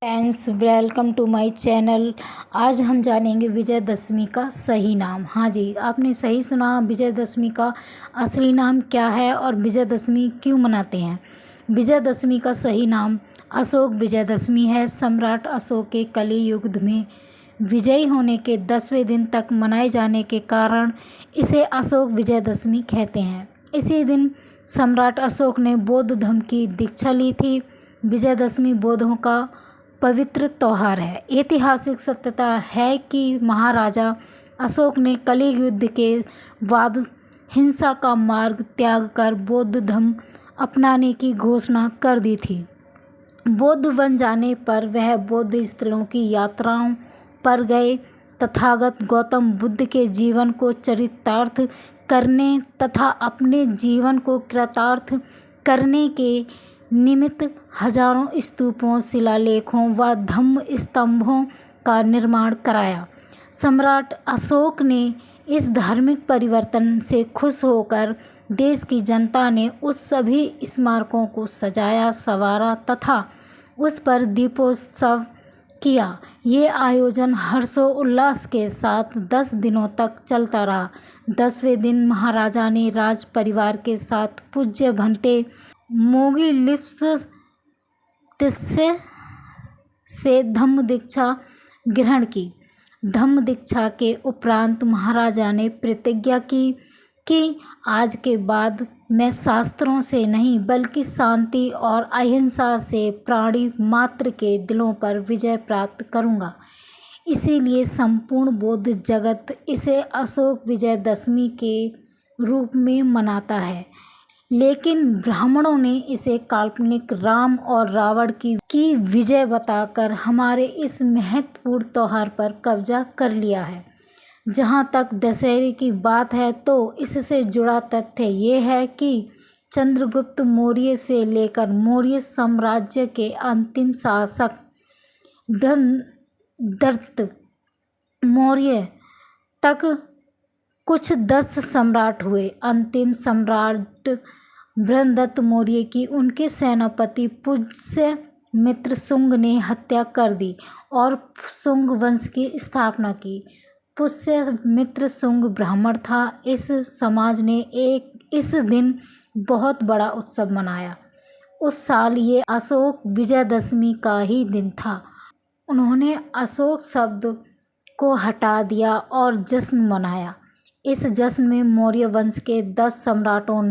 Friends, welcome to my channel. आज हम जानेंगे विजयदशमी का सही नाम। हाँ जी, आपने सही सुना। विजयदशमी का असली नाम क्या है और विजयदशमी क्यों मनाते हैं? विजयदशमी का सही नाम अशोक विजयदशमी है। सम्राट अशोक के कली युग में विजयी होने के 10वें दिन तक मनाए जाने के कारण इसे अशोक विजयदशमी कहते हैं। इसी दिन सम्राट अशोक ने बौद्ध धर्म की दीक्षा ली थी। विजयदशमी बौद्धों का पवित्र त्यौहार है। ऐतिहासिक सत्यता है कि महाराजा अशोक ने कलिंग युद्ध के बाद हिंसा का मार्ग त्याग कर बौद्ध धर्म अपनाने की घोषणा कर दी थी। बौद्ध बन जाने पर वह बौद्ध स्थलों की यात्राओं पर गए। तथागत गौतम बुद्ध के जीवन को चरितार्थ करने तथा अपने जीवन को कृतार्थ करने के निमित्त हजारों स्तूपों, शिलालेखों व धम्म स्तंभों का निर्माण कराया। सम्राट अशोक ने इस धार्मिक परिवर्तन से खुश होकर देश की जनता ने उस सभी स्मारकों को सजाया संवारा तथा उस पर दीपोत्सव किया। ये आयोजन हर्षोल्लास के साथ 10 दिनों तक चलता रहा। 10वें दिन महाराजा ने राज परिवार के साथ पूज्य भंते मोगी लिप्स तिस्से से धम्म दीक्षा ग्रहण की। धम्म दीक्षा के उपरांत महाराजा ने प्रतिज्ञा की कि आज के बाद मैं शास्त्रों से नहीं बल्कि शांति और अहिंसा से प्राणी मात्र के दिलों पर विजय प्राप्त करूंगा। इसीलिए संपूर्ण बौद्ध जगत इसे अशोक विजयदशमी के रूप में मनाता है। लेकिन ब्राह्मणों ने इसे काल्पनिक राम और रावण की विजय बताकर हमारे इस महत्वपूर्ण त्यौहार पर कब्जा कर लिया है। जहाँ तक दशहरे की बात है तो इससे जुड़ा तथ्य ये है कि चंद्रगुप्त मौर्य से लेकर मौर्य साम्राज्य के अंतिम शासक बृहद्रथ मौर्य तक कुछ 10 सम्राट हुए। अंतिम सम्राट बृहद्रथ मौर्य की उनके सेनापति पुष्यमित्र शुंग ने हत्या कर दी और शुंग वंश की स्थापना की। पुष्यमित्र शुंग ब्राह्मण था। इस समाज ने इस दिन बहुत बड़ा उत्सव मनाया। उस साल ये अशोक विजयदशमी का ही दिन था। उन्होंने अशोक शब्द को हटा दिया और जश्न मनाया। इस जश्न में मौर्य वंश के 10 सम्राटों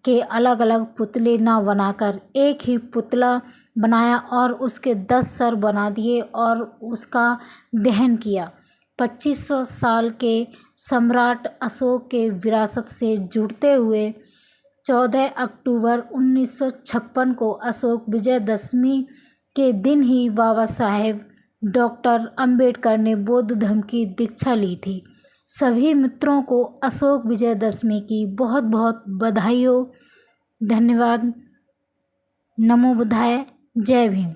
के अलग अलग पुतले न बनाकर एक ही पुतला बनाया और उसके 10 सर बना दिए और उसका दहन किया। 2500 साल के सम्राट अशोक के विरासत से जुड़ते हुए 14 अक्टूबर 1956 को अशोक विजयदशमी के दिन ही बाबा साहेब डॉक्टर अंबेडकर ने बौद्ध धर्म की दीक्षा ली थी। सभी मित्रों को अशोक विजयदशमी की बहुत बहुत बधाई हो। धन्यवाद। नमो बुद्धाय। जय भीम।